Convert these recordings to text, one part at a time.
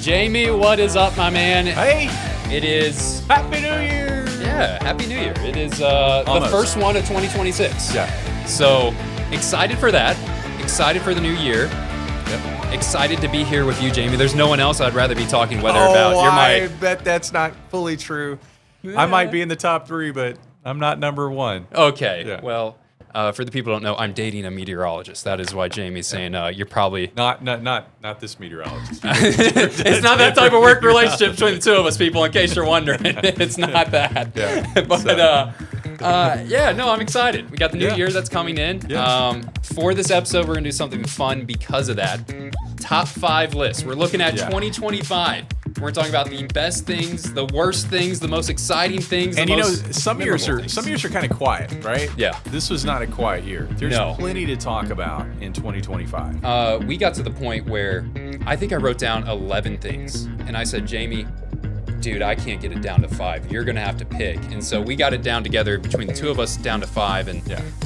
Jamie, what is up, my man? Hey! It is... Happy New Year! Yeah, Happy New Year. It is the first one of 2026. Yeah. So, excited for that. Excited for the new year. Yep. Excited to be here with you, Jamie. There's no one else I'd rather be talking weather about. I bet that's not fully true. Yeah. I might be in the top 3, but I'm not number 1. Okay. Yeah. Well, for the people who don't know, I'm dating a meteorologist. That is why Jamie's saying you're probably... Not this meteorologist. It's not that type of work relationship between the two of us, people, in case you're wondering. It's not that. Yeah. But, I'm excited. We got the new year that's coming in. Yeah. For this episode, we're going to do something fun because of that. Top 5 lists. We're looking at 2025. We're talking about the best things, the worst things, the most exciting things. And some years are kind of quiet, right? Yeah. This was not a quiet year. There's plenty to talk about in 2025. We got to the point where I think I wrote down 11 things, and I said, Jamie, dude, I can't get it down to 5. You're gonna have to pick. And so we got it down together between the two of us down to 5, and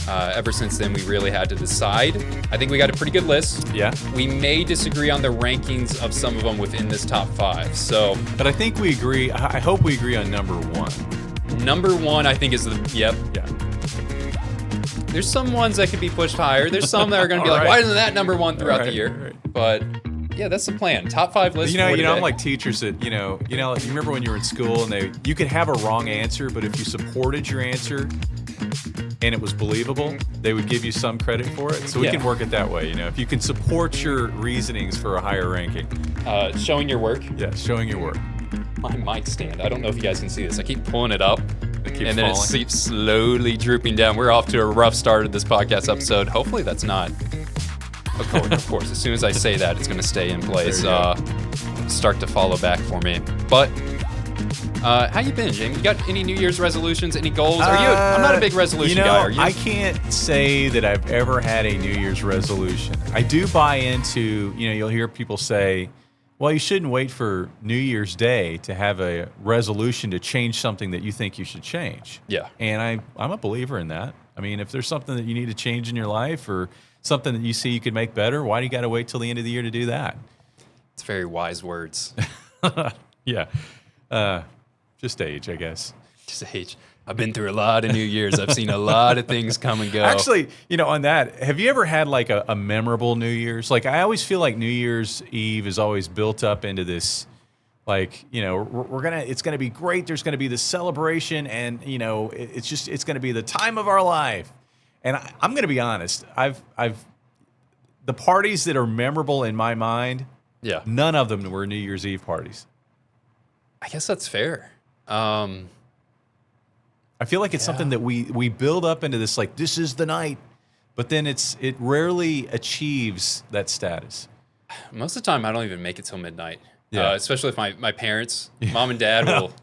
ever since then we really had to decide. I think we got a pretty good list. Yeah. We may disagree on the rankings of some of them within this top 5. So, but I think we agree. I hope we agree on number 1. Number 1, I think, is Yeah. There's some ones that could be pushed higher. There's some that are gonna be like, why isn't that number 1 throughout the year? Right. But yeah, that's the plan. Top 5 list. I'm like teachers that you remember when you were in school and you could have a wrong answer, but if you supported your answer and it was believable, they would give you some credit for it. So we can work it that way. If you can support your reasonings for a higher ranking. Showing your work. Yeah, showing your work. My mic stand. I don't know if you guys can see this. I keep pulling it up, and then it keeps slowly drooping down. We're off to a rough start of this podcast episode. Hopefully that's not. Of course, as soon as I say that, it's going to stay in place. Start to follow back for me. But how you been, Jamie? You got any New Year's resolutions? Any goals? I'm not a big resolution guy. Are you? I can't say that I've ever had a New Year's resolution. I do buy into, you'll hear people say, well, you shouldn't wait for New Year's Day to have a resolution to change something that you think you should change. Yeah. And I'm a believer in that. I mean, if there's something that you need to change in your life or something that you see you could make better, why do you got to wait till the end of the year to do that? It's very wise words. Yeah. Just age, I guess. Just age. I've been through a lot of New Year's. I've seen a lot of things come and go. Actually, on that, have you ever had like a memorable New Year's? Like, I always feel like New Year's Eve is always built up into this, like, it's going to be great. There's going to be this celebration, and, it's going to be the time of our life. And I'm going to be honest. The parties that are memorable in my mind, none of them were New Year's Eve parties. I guess that's fair. I feel like it's something that we build up into this, like, this is the night, but then it rarely achieves that status. Most of the time, I don't even make it till midnight. Yeah. Especially if my parents, mom and dad will.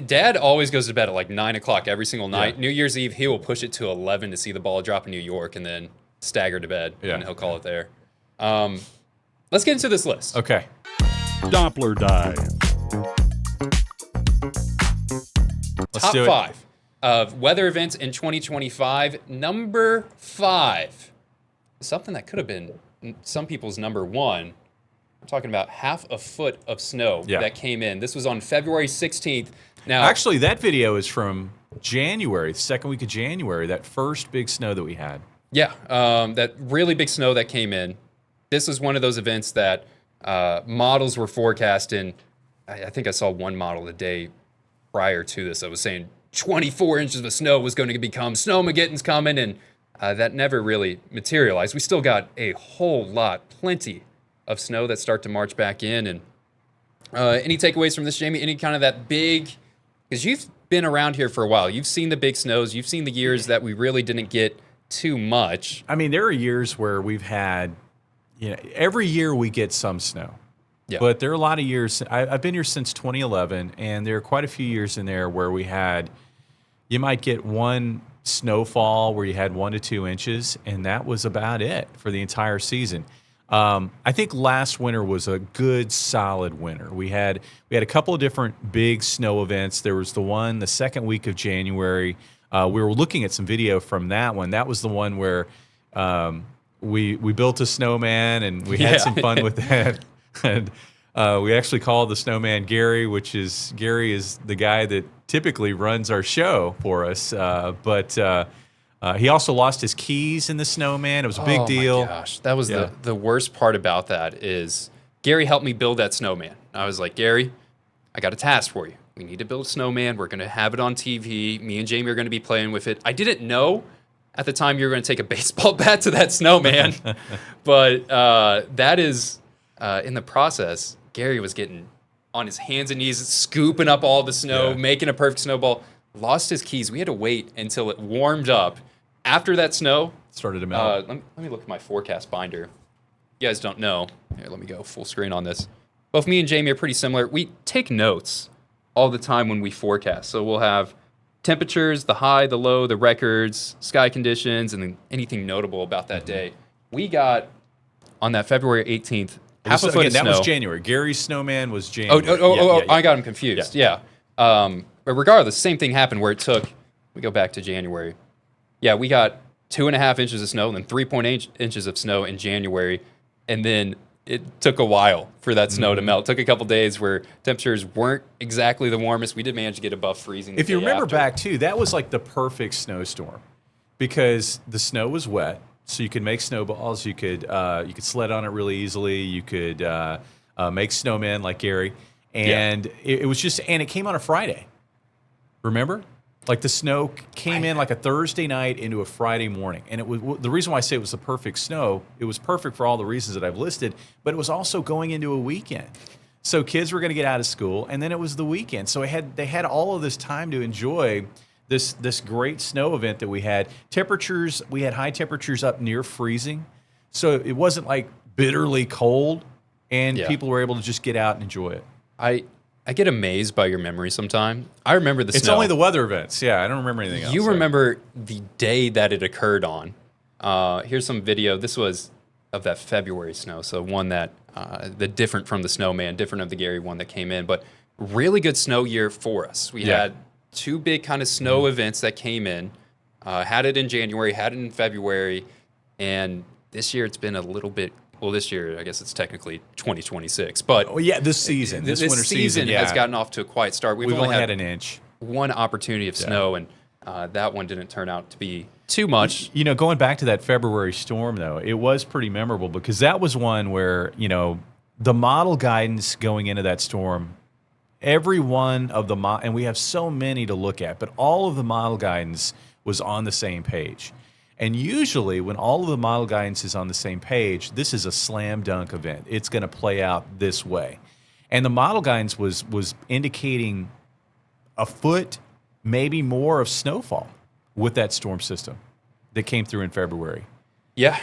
Dad always goes to bed at like 9 o'clock every single night. Yeah. New Year's Eve, he will push it to 11 to see the ball drop in New York and then stagger to bed, and he'll call it there. Let's get into this list. Okay. Doppler dive. Top 5 of weather events in 2025. Number 5. Something that could have been some people's number 1. I'm talking about half a foot of snow that came in. This was on February 16th. Now, actually, that video is from January, the second week of January, that first big snow that we had. Yeah, that really big snow that came in. This was one of those events that models were forecasting. I think I saw one model the day prior to this that was saying 24 inches of snow was going to become Snowmageddon's coming, and that never really materialized. We still got a whole lot, plenty of snow that start to march back in. And any takeaways from this, Jamie? Any kind of that big, because you've been around here for a while. You've seen the big snows. You've seen the years that we really didn't get too much. I mean, there are years where we've had, every year we get some snow. Yeah. But there are a lot of years, I've been here since 2011, and there are quite a few years in there where you might get one snowfall where you had 1 to 2 inches, and that was about it for the entire season. I think last winter was a good, solid winter. We had a couple of different big snow events. There was the second week of January. We were looking at some video from that one. That was the one where we built a snowman and we had some fun with that. And We actually called the snowman Gary, Gary is the guy that typically runs our show for us. But he also lost his keys in the snowman. It was a big deal. My gosh, that was Yeah. the worst part about that is Gary helped me build that snowman. I was like, Gary, I got a task for you. We need to build a snowman. We're going to have it on TV. Me and Jamie are going to be playing with it. I didn't know at the time you were going to take a baseball bat to that snowman, but that is in the process. Gary was getting on his hands and knees, scooping up all the snow, Yeah. making a perfect snowball. Lost his keys. We had to wait until it warmed up. After that snow, Started to melt. let me look at my forecast binder. You guys don't know. Here, let me go full screen on this. Both me and Jamie are pretty similar. We take notes all the time when we forecast. So we'll have temperatures, the high, the low, the records, sky conditions, and then anything notable about that day. We got, on that February 18th, half a foot of That snow. was January. Gary's snowman was January. Oh, Yeah. I got him confused. Yeah. But regardless, same thing happened where it took, we go back to January. Yeah, we got 2.5 inches of snow and then 3.8 inches of snow in January. And then it took a while for that snow to melt. It took a couple days where temperatures weren't exactly the warmest. We did manage to get above freezing. the If you day remember after. back too, that was like the perfect snowstorm because the snow was wet, so you could make snowballs. You could sled on it really easily. You could make snowmen like Gary, and it was just and it came on a Friday. Remember, like the snow came in like a Thursday night into a Friday morning, and it was the reason why I say it was the perfect snow. It was perfect for all the reasons that I've listed, but it was also going into a weekend. So kids were going to get out of school, and then it was the weekend. So they had all of this time to enjoy this great snow event that we had. Temperatures, we had high temperatures up near freezing, so it wasn't like bitterly cold, and Yeah. people were able to just get out and enjoy it. I get amazed by your memory sometimes. I remember the It's snow. only the weather events. Yeah, I don't remember anything else. You So- remember the day that it occurred on. Here's some video. This was of that February snow, so one that the different from the snowman, different of the Gary one that came in, but really good snow year for us. We Yeah. had two big kind of snow events that came in. Had it in January, had it in February, and this year it's been a little bit. Well, this year I guess it's technically 2026, but Oh yeah, this season, this winter season, yeah. has gotten off to a quiet start. We've only had an inch. one opportunity of snow, and that one didn't turn out to be too much. You know, going back to that February storm, though, it was pretty memorable because that was one where, you know, the model guidance going into that storm, every one of the, and we have so many to look at, but all of the model guidance was on the same page. And usually when all of the model guidance is on the same page, this is a slam dunk event. It's going to play out this way. And the model guidance was indicating a foot, maybe more of snowfall with that storm system that came through in February. Yeah,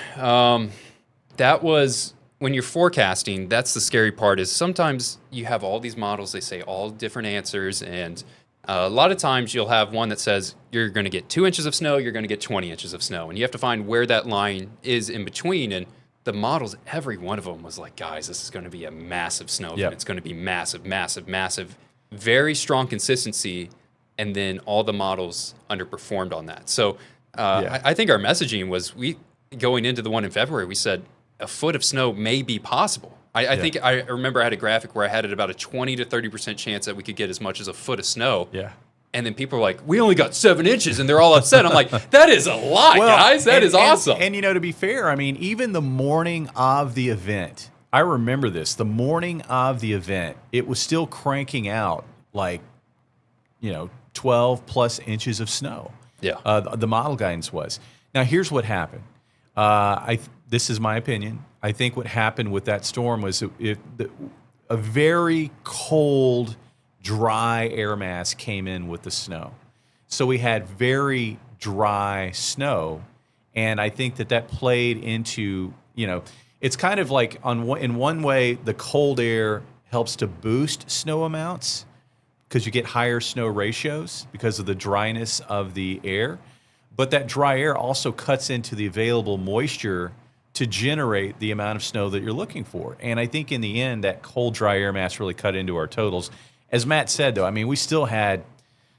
that was when you're forecasting. That's the scary part. Is sometimes you have all these models. They say all different answers, and a lot of times you'll have one that says you're going to get 2 inches of snow, you're going to get 20 inches of snow, and you have to find where that line is in between. And the models, every one of them was like, guys, this is going to be a massive snow event. Yep. It's going to be massive, massive, massive, very strong consistency. And then all the models underperformed on that. So I think our messaging was going into the one in February, we said a foot of snow may be possible. I think I remember I had a graphic where I had it about a 20 to 30% chance that we could get as much as a foot of snow. Yeah. And then people are like, we only got 7 inches, and they're all upset. I'm like, that is a lot, guys. That is awesome. And, you know, to be fair, I mean, even the morning of the event, I remember this, the morning of the event, it was still cranking out like, you know, 12 plus inches of snow. Yeah. The model guidance was. Now, here's what happened. This is my opinion. I think what happened with that storm was a very cold, dry air mass came in with the snow. So we had very dry snow. And I think that played into, you know, it's kind of like in one way, the cold air helps to boost snow amounts because you get higher snow ratios because of the dryness of the air. But that dry air also cuts into the available moisture to generate the amount of snow that you're looking for. And I think in the end, that cold, dry air mass really cut into our totals. As Matt said, though, I mean, we still had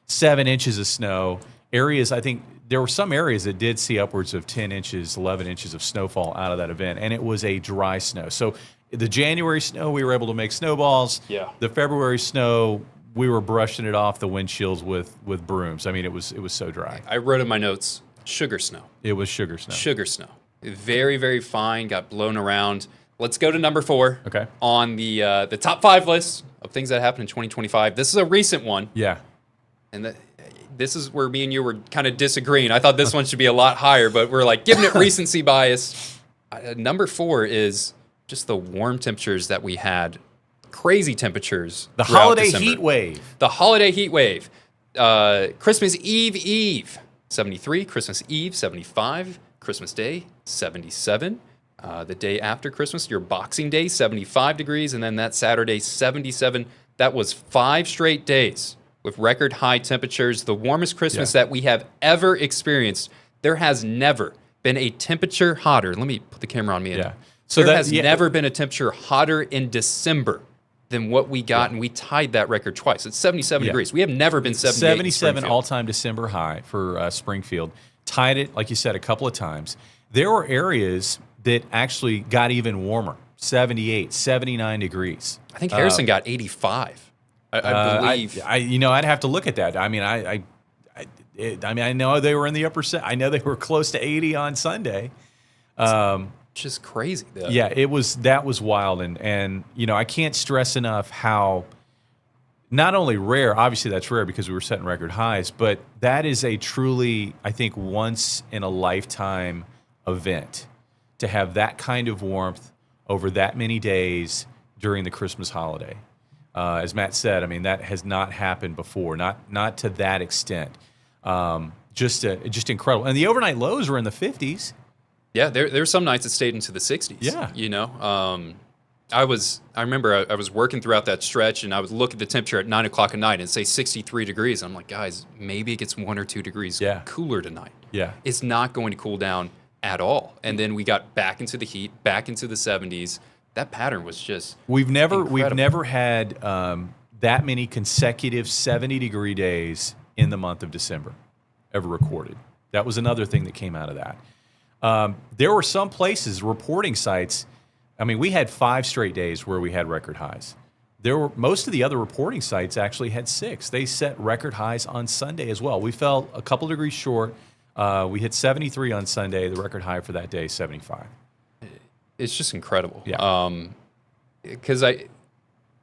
7 inches of snow. Areas, I think there were some areas that did see upwards of 10 inches, 11 inches of snowfall out of that event, and it was a dry snow. So The January snow, we were able to make snowballs. Yeah. The February snow, we were brushing it off the windshields with brooms. I mean, it was so dry. I wrote in my notes, sugar snow. It was sugar snow. Sugar snow. Very, very fine, got blown around. Let's go to number 4 Okay. on the top 5 list of things that happened in 2025. This is a recent one, Yeah. and this is where me and you were kind of disagreeing. I thought this one should be a lot higher, but we're like giving it recency bias. Number 4 is just the warm temperatures that we had. Crazy temperatures. The throughout holiday December. heat wave. The holiday heat wave. Christmas Eve, 73. Christmas Eve, 75. Christmas Day, 77. The day after Christmas, your Boxing Day, 75 degrees. And then that Saturday, 77. That was 5 straight days with record high temperatures. The warmest Christmas that we have ever experienced. There has never been a temperature hotter. Let me put the camera on me. Yeah. So there has never been a temperature hotter in December than what we got, and we tied that record twice. It's 77 degrees. We have never been 77 all-time December high for Springfield. Tied it, like you said, a couple of times. There were areas that actually got even warmer, 78, 79 degrees. I think Harrison got 85. I believe. I'd have to look at that. I mean, I know they were in the upper set. I know they were close to 80 on Sunday. Just crazy. Though. Yeah, that was wild, and I can't stress enough how not only rare, obviously that's rare because we were setting record highs, but that is a truly, I think, once in a lifetime event to have that kind of warmth over that many days during the Christmas holiday. As Matt said, I mean, that has not happened before, not to that extent. Just incredible, and the overnight lows were in the 50s. Yeah, there's some nights it stayed into the 60s. Yeah. I remember I was working throughout that stretch, and I would look at the temperature at 9 o'clock at night and say 63 degrees. I'm like, guys, maybe it gets 1 or 2 degrees cooler tonight. Yeah. It's not going to cool down at all. And then we got back into the heat, back into the 70s. That pattern was just We've never incredible. had that many consecutive 70-degree days in the month of December ever recorded. That was another thing that came out of that. There were some places, reporting sites, I mean, we had 5 straight days where we had record highs. Most of the other reporting sites actually had 6. They set record highs on Sunday as well. We fell a couple degrees short. We hit 73 on Sunday. The record high for that day, 75. It's just incredible. Yeah. Because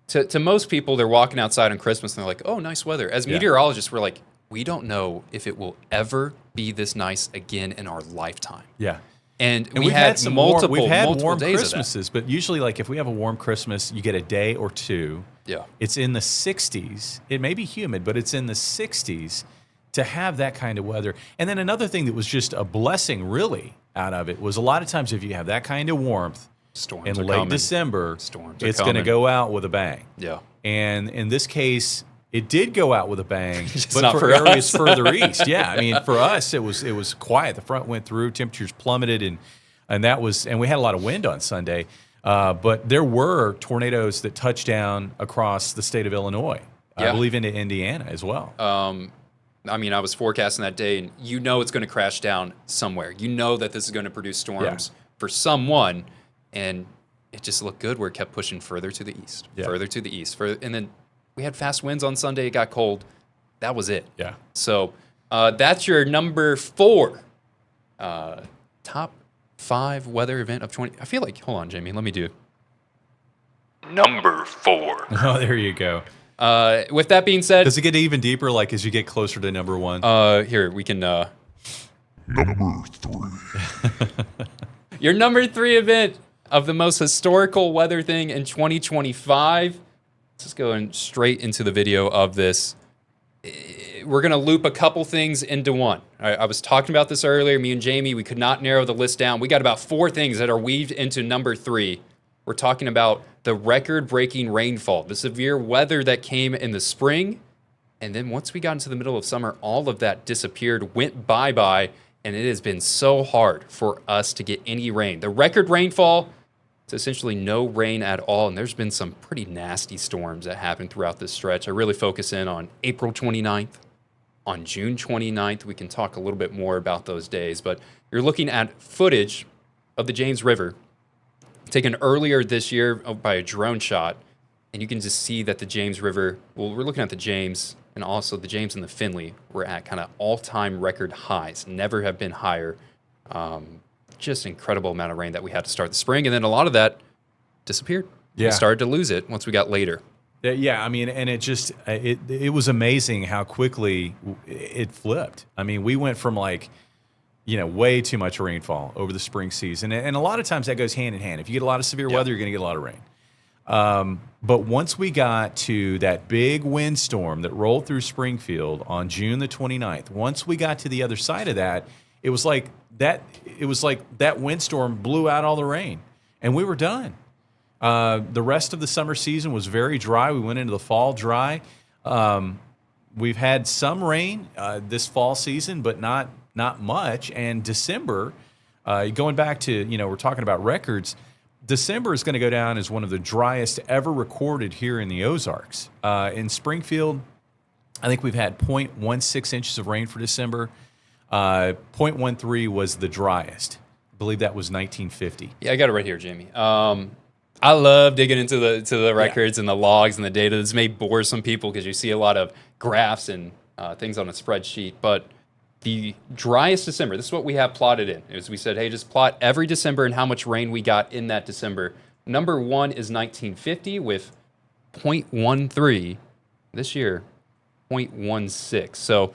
to most people, they're walking outside on Christmas and they're like, oh, nice weather. As meteorologists, we're like, we don't know if it will ever be this nice again in our lifetime. Yeah. And we've had some multiple warm days Christmases, but usually, like if we have a warm Christmas, you get a day or two. Yeah. It's in the 60s. It may be humid, but it's in the 60s to have that kind of weather. And then another thing that was just a blessing, really, out of it was a lot of times if you have that kind of warmth Storms in are late coming. December, Storms are it's going to coming. go out with a bang. Yeah. And in this case, it did go out with a bang, Just but not for for areas us. further east. Yeah, I mean, for us, it was quiet. The front went through, temperatures plummeted, and we had a lot of wind on Sunday. But there were tornadoes that touched down across the state of Illinois. I Yeah. believe into Indiana as well. I mean, I was forecasting that day, and you know it's going to crash down somewhere. You know that this is going to produce storms for someone, and it just looked good where it kept pushing further to the east, further to the east. And then we had fast winds on Sunday. It got cold. That was it. Yeah. So that's your number 4 top 5 weather event of 20. I feel like, hold on, Jamie, let me do number 4. Oh, there you go. With that being said, Does it get even deeper, like as you get closer to number 1? here we can. Number 3. Your number 3 event of the most historical weather thing in 2025. Let's just go straight into the video of this. We're going to loop a couple things into one. I was talking about this earlier. Me and Jamie, we could not narrow the list down. We got about 4 things that are weaved into number 3. We're talking about the record-breaking rainfall, the severe weather that came in the spring. And then once we got into the middle of summer, all of that disappeared, went bye-bye, and it has been so hard for us to get any rain. The record rainfall, it's essentially no rain at all, and there's been some pretty nasty storms that happened throughout this stretch. I really focus in on April 29th, on June 29th. We can talk a little bit more about those days, but you're looking at footage of the James River taken earlier this year by a drone shot, and you can just see that the James River, well, we're looking at the James, and also the James and the Finley were at kind of all-time record highs, never have been higher. Just incredible amount of rain that we had to start the spring, and then a lot of that disappeared. Yeah. We started to lose it once we got later. Yeah, I mean, and it just it was amazing how quickly it flipped. I mean, we went from like, way too much rainfall over the spring season, and a lot of times that goes hand in hand. If you get a lot of severe weather, you're going to get a lot of rain. But once we got to that big windstorm that rolled through Springfield on June the 29th, once we got to the other side of that, it was like that windstorm blew out all the rain, and we were done. The rest of the summer season was very dry. We went into the fall dry. We've had some rain this fall season, but not much. And December, going back to, we're talking about records, December is going to go down as one of the driest ever recorded here in the Ozarks. In Springfield, I think we've had 0.16 inches of rain for December. 0.13 was the driest. I believe that was 1950. Yeah, I got it right here, Jamie. I love digging into the records and the logs and the data. This may bore some people because you see a lot of graphs and things on a spreadsheet. But the driest December, this is what we have plotted in. Is we said, hey, just plot every December and how much rain we got in that December. Number one is 1950 with 0.13. This year, 0.16. So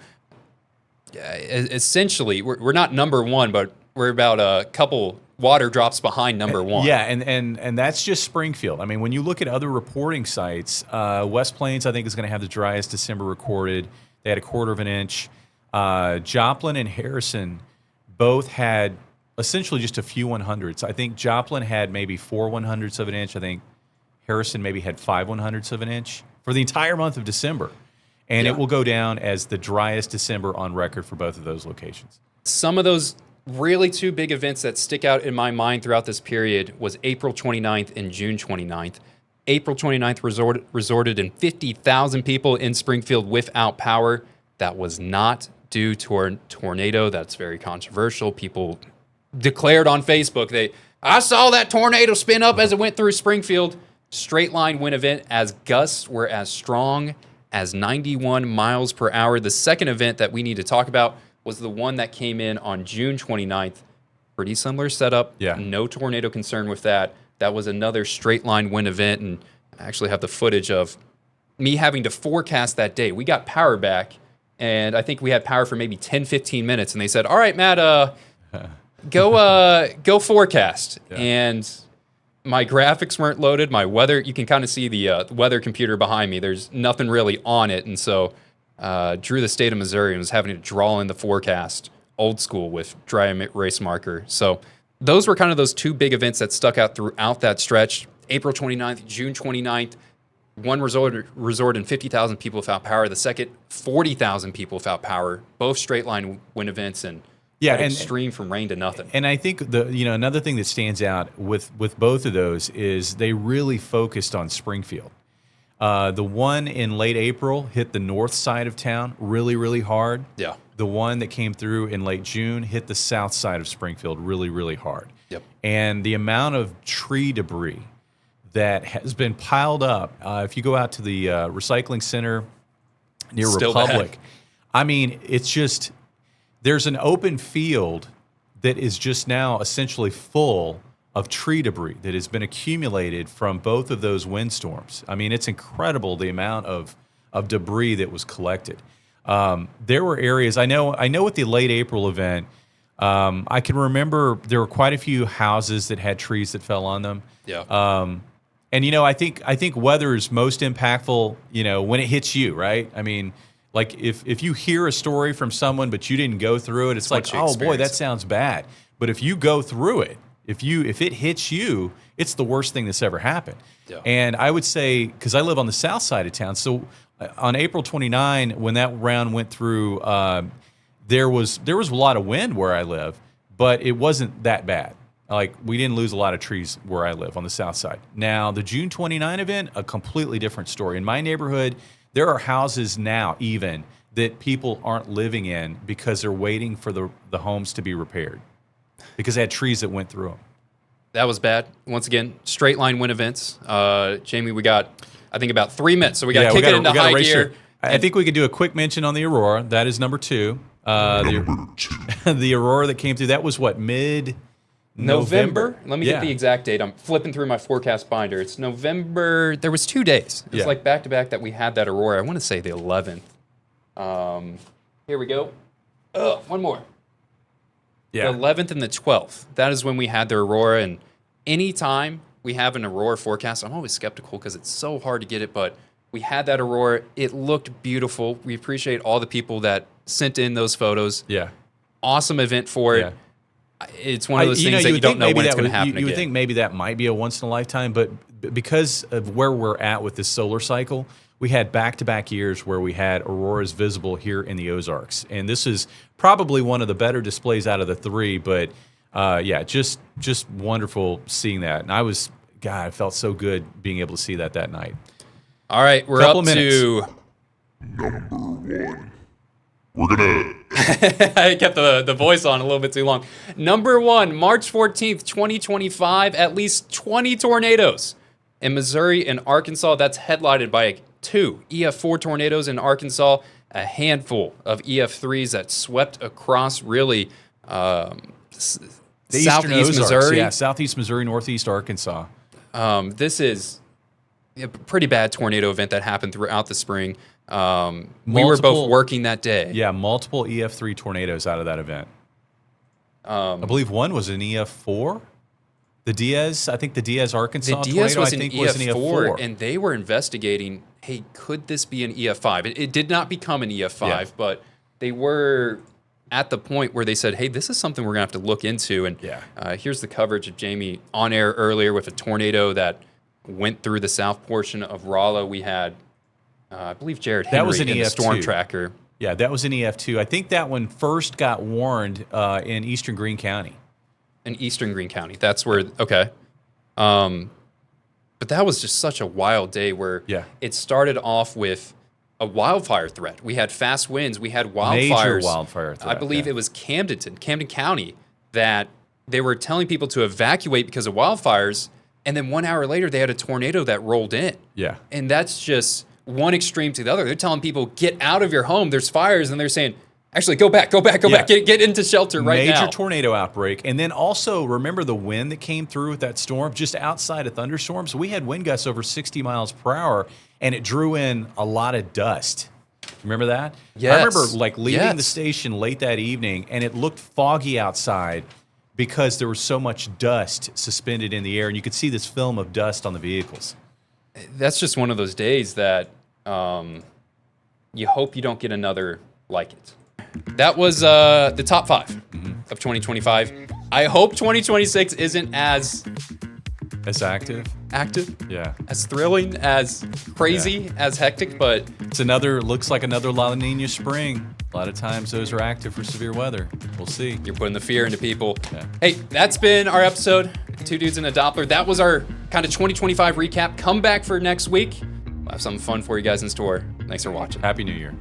essentially, we're not number one, but we're about a couple water drops behind number one. Yeah, and that's just Springfield. I mean, when you look at other reporting sites, West Plains, I think, is going to have the driest December recorded. They had 1/4 of an inch. Joplin and Harrison both had essentially just a few 100ths. I think Joplin had maybe 4 100ths of an inch. I think Harrison maybe had 5 100ths of an inch for the entire month of December. And it will go down as the driest December on record for both of those locations. Some of those really two big events that stick out in my mind throughout this period was April 29th and June 29th. April 29th resulted in 50,000 people in Springfield without power. That was not due to a tornado. That's very controversial. People declared on Facebook, I saw that tornado spin up as it went through Springfield. Straight line wind event as gusts were as strong as 91 miles per hour. The second event that we need to talk about was the one that came in on June 29th. Pretty similar setup. Yeah. No tornado concern with that. That was another straight line wind event, and I actually have the footage of me having to forecast that day. We got power back, and I think we had power for maybe 10, 15 minutes, and they said, all right, Matt, go forecast. Yeah. And my graphics weren't loaded. My weather, you can kind of see the weather computer behind me. There's nothing really on it, and so drew the state of Missouri and was having to draw in the forecast old school with dry erase marker. So those were kind of those two big events that stuck out throughout that stretch. April 29th, June 29th, one resort in 50,000 people without power. The second, 40,000 people without power. Both straight line wind events and extreme from rain to nothing. And I think another thing that stands out with both of those is they really focused on Springfield. The one in late April hit the north side of town really, really hard. Yeah. The one that came through in late June hit the south side of Springfield really, really hard. Yep. And the amount of tree debris that has been piled up, if you go out to the recycling center near Still Republic, bad. I mean, it's just, there's an open field that is just now essentially full of tree debris that has been accumulated from both of those windstorms. I mean, it's incredible the amount of debris that was collected. There were areas, I know with the late April event, I can remember there were quite a few houses that had trees that fell on them. Yeah. And I think weather is most impactful, when it hits you, right? I mean, like if you hear a story from someone but you didn't go through it, it's like, oh boy, that sounds bad. But if you go through it, if it hits you, it's the worst thing that's ever happened. Yeah. And I would say, because I live on the south side of town, so on April 29, when that round went through, there was a lot of wind where I live, but it wasn't that bad. Like, we didn't lose a lot of trees where I live on the south side. Now, the June 29 event, a completely different story. In my neighborhood, there are houses now even that people aren't living in because they're waiting for the homes to be repaired because they had trees that went through them. That was bad. Once again, straight line win events. Jamie, we got, I think, about 3 minutes, so we got to kick it into high gear. I think we could do a quick mention on the Aurora. That is number 2. The Aurora that came through, that was what, mid-November? Let me get the exact date. I'm flipping through my forecast binder. It's November. There was 2 days. It was like back-to-back that we had that Aurora. I want to say the 11th. Here we go. One more. Yeah. The 11th and the 12th. That is when we had the Aurora. And anytime we have an Aurora forecast, I'm always skeptical because it's so hard to get it. But we had that Aurora. It looked beautiful. We appreciate all the people that sent in those photos. Yeah. Awesome event for it. It's one of those things that you don't know when it's going to happen again. You would think maybe that might be a once in a lifetime, but because of where we're at with this solar cycle, we had back-to-back years where we had auroras visible here in the Ozarks. And this is probably one of the better displays out of the 3, but just wonderful seeing that. And I felt so good being able to see that night. All right, we're up to Number 1. We're gonna. I kept the voice on a little bit too long. Number 1, March 14th, 2025, at least 20 tornadoes in Missouri and Arkansas. That's headlighted by 2 EF4 tornadoes in Arkansas, a handful of EF3s that swept across really southeast Missouri. Yeah, southeast Missouri, northeast Arkansas. This is a pretty bad tornado event that happened throughout the spring. We were both working that day. Yeah, multiple EF3 tornadoes out of that event. I believe one was an EF4. The Diaz, I think the Diaz, Arkansas the Diaz tornado, was I think an was an EF4. And they were investigating, hey, could this be an EF5? It did not become an EF5, but they were at the point where they said, hey, this is something we're going to have to look into. And here's the coverage of Jamie on air earlier with a tornado that went through the south portion of Rolla. We had, I believe, Jared Henry that was an in EF2. the storm tracker. Yeah, that was an EF2. I think that one first got warned in eastern Greene County. In eastern Greene County. That's where, okay. But that was just such a wild day where it started off with a wildfire threat. We had fast winds. We had wildfires. Major wildfire threat. I believe it was Camden County, that they were telling people to evacuate because of wildfires. And then 1 hour later, they had a tornado that rolled in. Yeah. And that's just one extreme to the other. They're telling people, get out of your home. There's fires. And they're saying, actually, go back. Get into shelter right now. Major tornado outbreak. And then also, remember the wind that came through with that storm? Just outside of thunderstorms, we had wind gusts over 60 miles per hour, and it drew in a lot of dust. Remember that? Yes. I remember leaving the station late that evening, and it looked foggy outside because there was so much dust suspended in the air, and you could see this film of dust on the vehicles. That's just one of those days that you hope you don't get another like it. That was the top 5 of 2025. I hope 2026 isn't as active, yeah, as thrilling, as crazy, as hectic, but it's looks like another La Nina spring. A lot of times those are active for severe weather. We'll see. You're putting the fear into people. Yeah. Hey, that's been our episode, 2 Dudes in a Doppler. That was our kind of 2025 recap. Come back for next week. We'll have something fun for you guys in store. Thanks for watching. Happy New Year.